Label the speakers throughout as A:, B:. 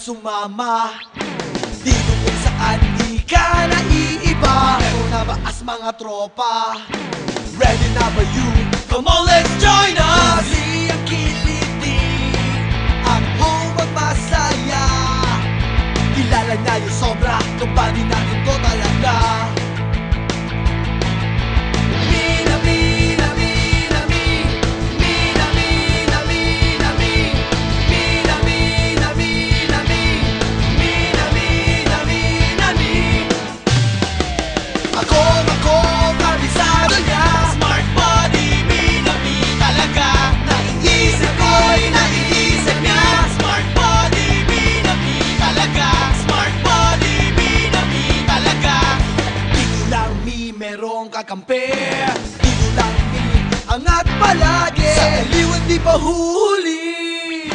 A: sumama dito kung saan di ka naiiba. Pero nabaas mga tropa, ready na ba you? Come on, let's join us! Huli ang kiliti, ang home at masaya. Kilala na yung sobra, kumpani natin to talaga. Merong kakampi, dito lang ni angat palagi. Sa aliwan di pa huli,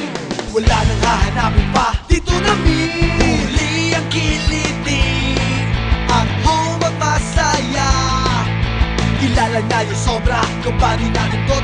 A: wala nang hahanapin pa, dito na mi. Huli ang kiliti, ang home at masaya. Kilala na yung sobra, kumpani natin to